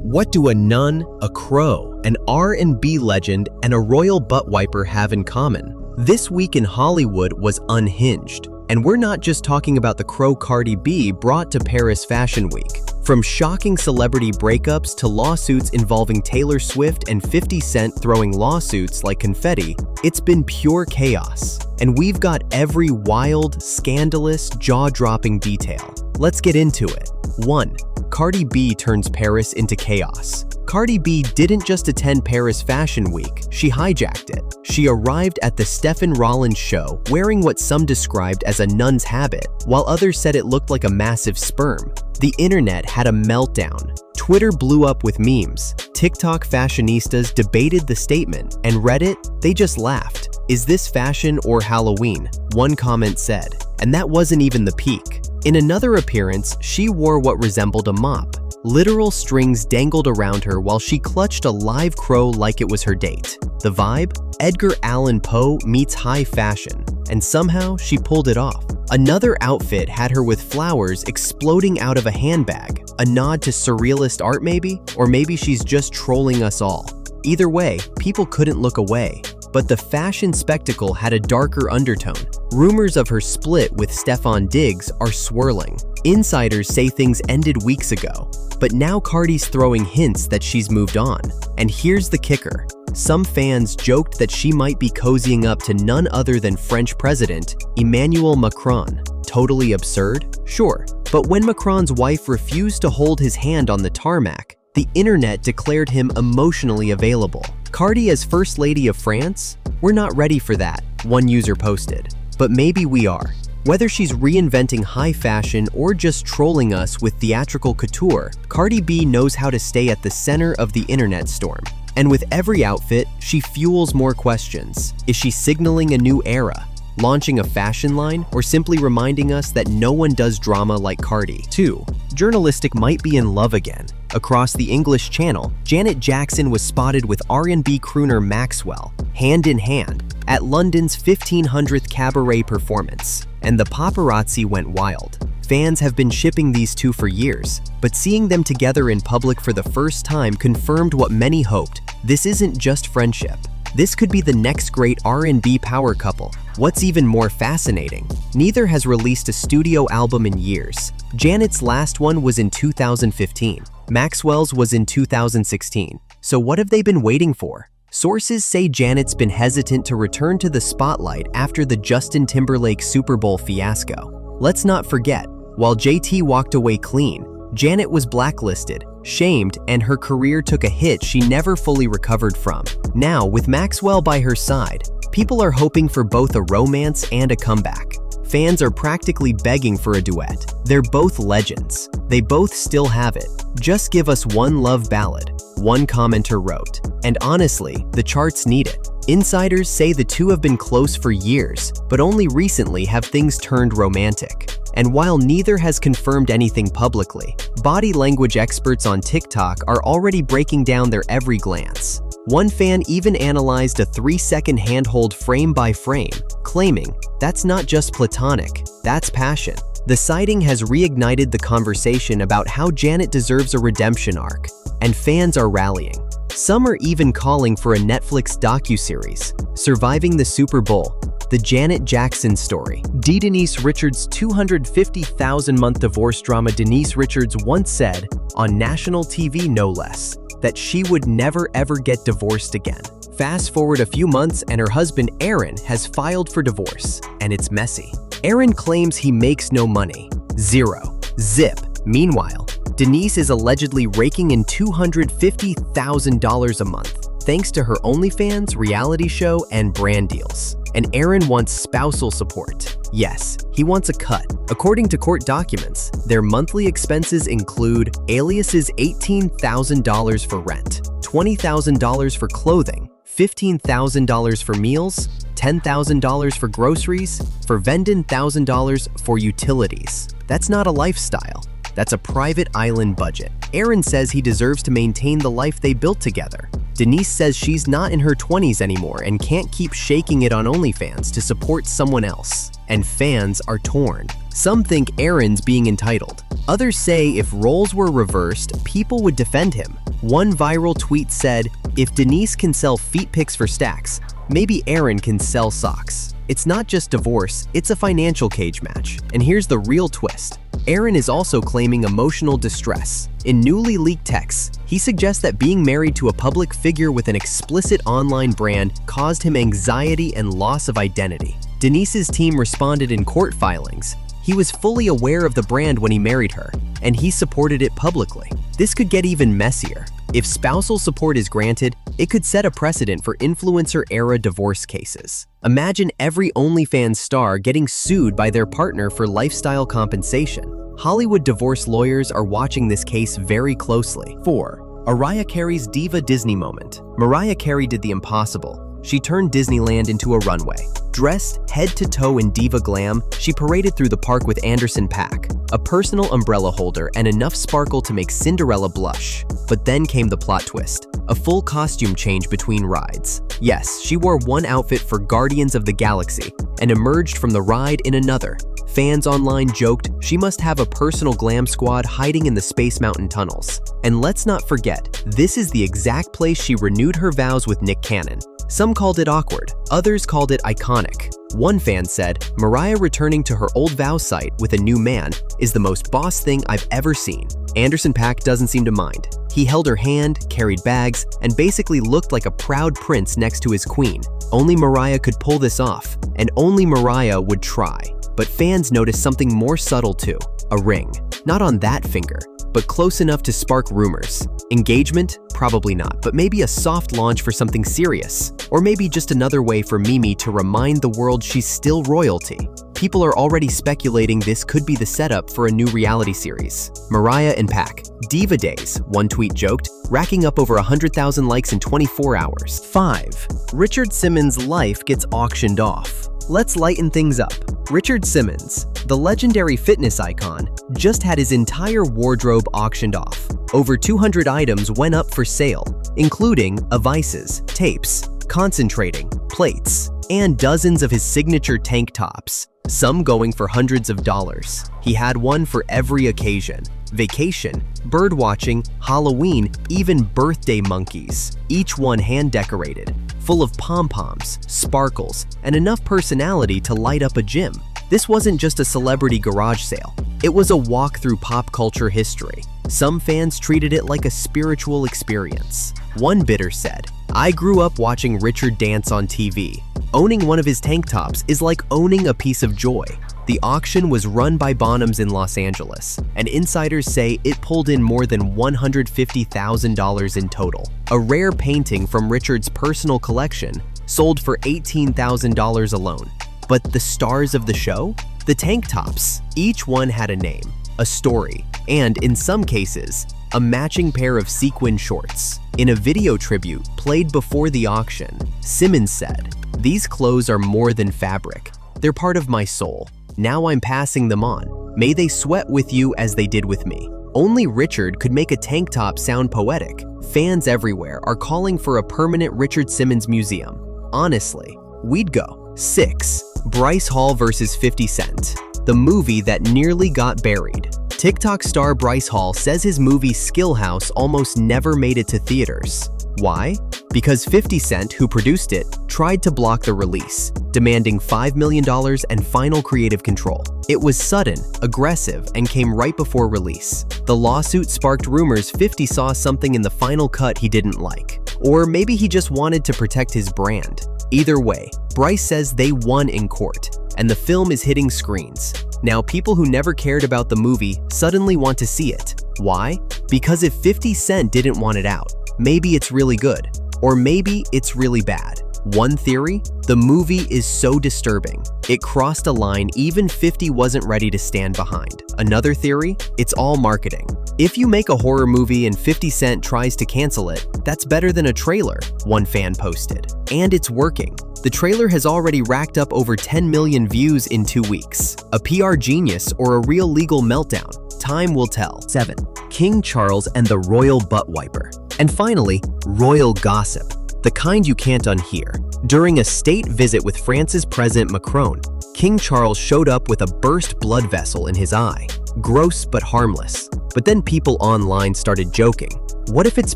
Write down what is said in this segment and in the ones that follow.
What do a nun, a crow, an R&B legend, and a royal butt wiper have in common? This week in Hollywood was unhinged, and we're not just talking about the crow Cardi B brought to Paris Fashion Week. From shocking celebrity breakups to lawsuits involving Taylor Swift and 50 Cent throwing lawsuits like confetti, it's been pure chaos. And we've got every wild, scandalous, jaw-dropping detail. Let's get into it. 1. Cardi B turns Paris into chaos. Cardi B didn't just attend Paris Fashion Week, she hijacked it. She arrived at the Stephen Rollins show wearing what some described as a nun's habit, while others said it looked like a massive sperm. The internet had a meltdown. Twitter blew up with memes. TikTok fashionistas debated the statement, and Reddit, they just laughed. Is this fashion or Halloween? One comment said. And that wasn't even the peak. In another appearance, she wore what resembled a mop. Literal strings dangled around her while she clutched a live crow like it was her date. The vibe? Edgar Allan Poe meets high fashion, and somehow she pulled it off. Another outfit had her with flowers exploding out of a handbag, a nod to surrealist art maybe? Or maybe she's just trolling us all. Either way, people couldn't look away. But the fashion spectacle had a darker undertone. Rumors of her split with Stefon Diggs are swirling. Insiders say things ended weeks ago, but now Cardi's throwing hints that she's moved on. And here's the kicker. Some fans joked that she might be cozying up to none other than French President Emmanuel Macron. Totally absurd? Sure. But when Macron's wife refused to hold his hand on the tarmac, the internet declared him emotionally available. Cardi as First Lady of France? We're not ready for that, one user posted. But maybe we are. Whether she's reinventing high fashion or just trolling us with theatrical couture, Cardi B knows how to stay at the center of the internet storm. And with every outfit, she fuels more questions. Is she signaling a new era? Launching a fashion line, or simply reminding us that no one does drama like Cardi? 2. Journalistic might be in love again. Across the English Channel, Janet Jackson was spotted with R&B crooner Maxwell, hand in hand, at London's 1500th cabaret performance, and the paparazzi went wild. Fans have been shipping these two for years, but seeing them together in public for the first time confirmed what many hoped. This isn't just friendship. This could be the next great R&B power couple. What's even more fascinating, neither has released a studio album in years. Janet's last one was in 2015. Maxwell's was in 2016. So what have they been waiting for? Sources say Janet's been hesitant to return to the spotlight after the Justin Timberlake Super Bowl fiasco. Let's not forget, while JT walked away clean, Janet was blacklisted, shamed, and her career took a hit she never fully recovered from. Now, with Maxwell by her side, people are hoping for both a romance and a comeback. Fans are practically begging for a duet. They're both legends. They both still have it. Just give us one love ballad, one commenter wrote. And honestly, the charts need it. Insiders say the two have been close for years, but only recently have things turned romantic. And while neither has confirmed anything publicly, body language experts on TikTok are already breaking down their every glance. One fan even analyzed a 3-second handhold frame by frame, claiming, "That's not just platonic, that's passion." The sighting has reignited the conversation about how Janet deserves a redemption arc, and fans are rallying. Some are even calling for a Netflix docuseries, Surviving the Super Bowl, the Janet Jackson story. Denise Richards' 250,000-month divorce drama. Denise Richards once said, on national TV no less, that she would never ever get divorced again. Fast forward a few months and her husband Aaron has filed for divorce, and it's messy. Aaron claims he makes no money. Zero. Zip. Meanwhile, Denise is allegedly raking in $250,000 a month, thanks to her OnlyFans, reality show, and brand deals. And Aaron wants spousal support. Yes, he wants a cut. According to court documents, their monthly expenses include Alias's $18,000 for rent, $20,000 for clothing, $15,000 for meals, $10,000 for groceries, for $10,000 for utilities. That's not a lifestyle. That's a private island budget. Aaron says he deserves to maintain the life they built together. Denise says she's not in her 20s anymore and can't keep shaking it on OnlyFans to support someone else. And fans are torn. Some think Aaron's being entitled. Others say if roles were reversed, people would defend him. One viral tweet said, "If Denise can sell feet pics for stacks, maybe Aaron can sell socks." It's not just divorce, it's a financial cage match. And here's the real twist. Aaron is also claiming emotional distress. In newly leaked texts, he suggests that being married to a public figure with an explicit online brand caused him anxiety and loss of identity. Denise's team responded in court filings. He was fully aware of the brand when he married her, and he supported it publicly. This could get even messier. If spousal support is granted, it could set a precedent for influencer-era divorce cases. Imagine every OnlyFans star getting sued by their partner for lifestyle compensation. Hollywood divorce lawyers are watching this case very closely. 4. Mariah Carey's Diva Disney moment. Mariah Carey did the impossible. She turned Disneyland into a runway. Dressed head to toe in diva glam, she paraded through the park with Anderson .Paak, a personal umbrella holder and enough sparkle to make Cinderella blush. But then came the plot twist, a full costume change between rides. Yes, she wore one outfit for Guardians of the Galaxy and emerged from the ride in another. Fans online joked she must have a personal glam squad hiding in the Space Mountain tunnels. And let's not forget, this is the exact place she renewed her vows with Nick Cannon. Some called it awkward, others called it iconic. One fan said, "Mariah returning to her old vow site with a new man is the most boss thing I've ever seen." Anderson .Paak doesn't seem to mind. He held her hand, carried bags, and basically looked like a proud prince next to his queen. Only Mariah could pull this off, and only Mariah would try. But fans noticed something more subtle too, a ring. Not on that finger, but close enough to spark rumors. Engagement? Probably not, but maybe a soft launch for something serious. Or maybe just another way for Mimi to remind the world she's still royalty. People are already speculating this could be the setup for a new reality series. Mariah and .Paak, Diva Days, one tweet joked, racking up over 100,000 likes in 24 hours. 5. Richard Simmons' life gets auctioned off. Let's lighten things up. Richard Simmons, the legendary fitness icon, just had his entire wardrobe auctioned off. Over 200 items went up for sale, including Avices, tapes, concentrating, plates, and dozens of his signature tank tops, some going for hundreds of dollars. He had one for every occasion: vacation, bird watching, Halloween, even birthday monkeys, each one hand-decorated, full of pom-poms, sparkles, and enough personality to light up a gym. This wasn't just a celebrity garage sale. It was a walk through pop culture history. Some fans treated it like a spiritual experience. One bidder said, "I grew up watching Richard dance on TV. Owning one of his tank tops is like owning a piece of joy." The auction was run by Bonhams in Los Angeles, and insiders say it pulled in more than $150,000 in total. A rare painting from Richard's personal collection sold for $18,000 alone. But the stars of the show? The tank tops. Each one had a name, a story, and in some cases, a matching pair of sequin shorts. In a video tribute played before the auction, Simmons said, "These clothes are more than fabric. They're part of my soul. Now I'm passing them on. May they sweat with you as they did with me." Only Richard could make a tank top sound poetic. Fans everywhere are calling for a permanent Richard Simmons museum. Honestly, we'd go. 6. Bryce Hall vs. 50 Cent, the movie that nearly got buried. TikTok star Bryce Hall says his movie Skill House almost never made it to theaters. Why? Because 50 Cent, who produced it, tried to block the release, demanding $5 million and final creative control. It was sudden, aggressive, and came right before release. The lawsuit sparked rumors 50 saw something in the final cut he didn't like. Or maybe he just wanted to protect his brand. Either way, Bryce says they won in court, and the film is hitting screens. Now people who never cared about the movie suddenly want to see it. Why? Because if 50 Cent didn't want it out, maybe it's really good, or maybe it's really bad. One theory, the movie is so disturbing, it crossed a line even 50 wasn't ready to stand behind. Another theory, it's all marketing. If you make a horror movie and 50 Cent tries to cancel it, that's better than a trailer, one fan posted. And it's working. The trailer has already racked up over 10 million views in 2 weeks. A PR genius or a real legal meltdown? Time will tell. 7. King Charles and the royal butt wiper. And finally, royal gossip, the kind you can't unhear. During a state visit with France's President Macron, King Charles showed up with a burst blood vessel in his eye. Gross but harmless. But then people online started joking. What if it's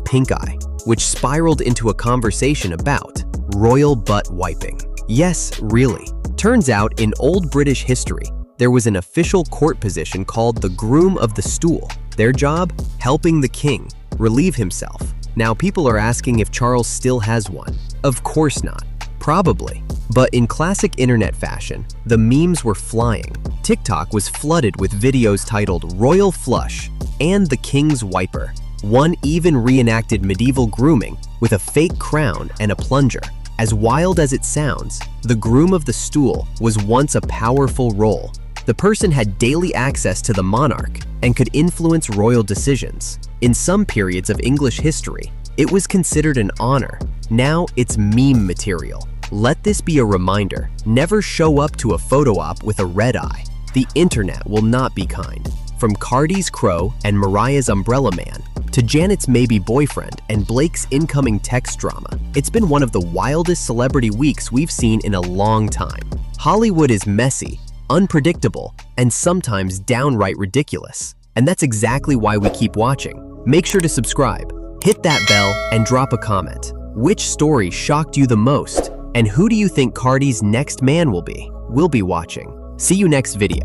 pink eye? Which spiraled into a conversation about royal butt wiping. Yes, really. Turns out, in old British history, there was an official court position called the groom of the stool. Their job? Helping the king relieve himself. Now people are asking if Charles still has one. Of course not. Probably. But in classic internet fashion, the memes were flying. TikTok was flooded with videos titled Royal Flush and the King's Wiper. One even reenacted medieval grooming with a fake crown and a plunger. As wild as it sounds, the groom of the stool was once a powerful role. The person had daily access to the monarch and could influence royal decisions. In some periods of English history, it was considered an honor. Now it's meme material. Let this be a reminder. Never show up to a photo op with a red eye. The internet will not be kind. From Cardi's crow and Mariah's umbrella man, to Janet's maybe boyfriend and Blake's incoming text drama, it's been one of the wildest celebrity weeks we've seen in a long time. Hollywood is messy, unpredictable, and sometimes downright ridiculous. And that's exactly why we keep watching. Make sure to subscribe, hit that bell, and drop a comment. Which story shocked you the most? And who do you think Cardi's next man will be? We'll be watching. See you next video.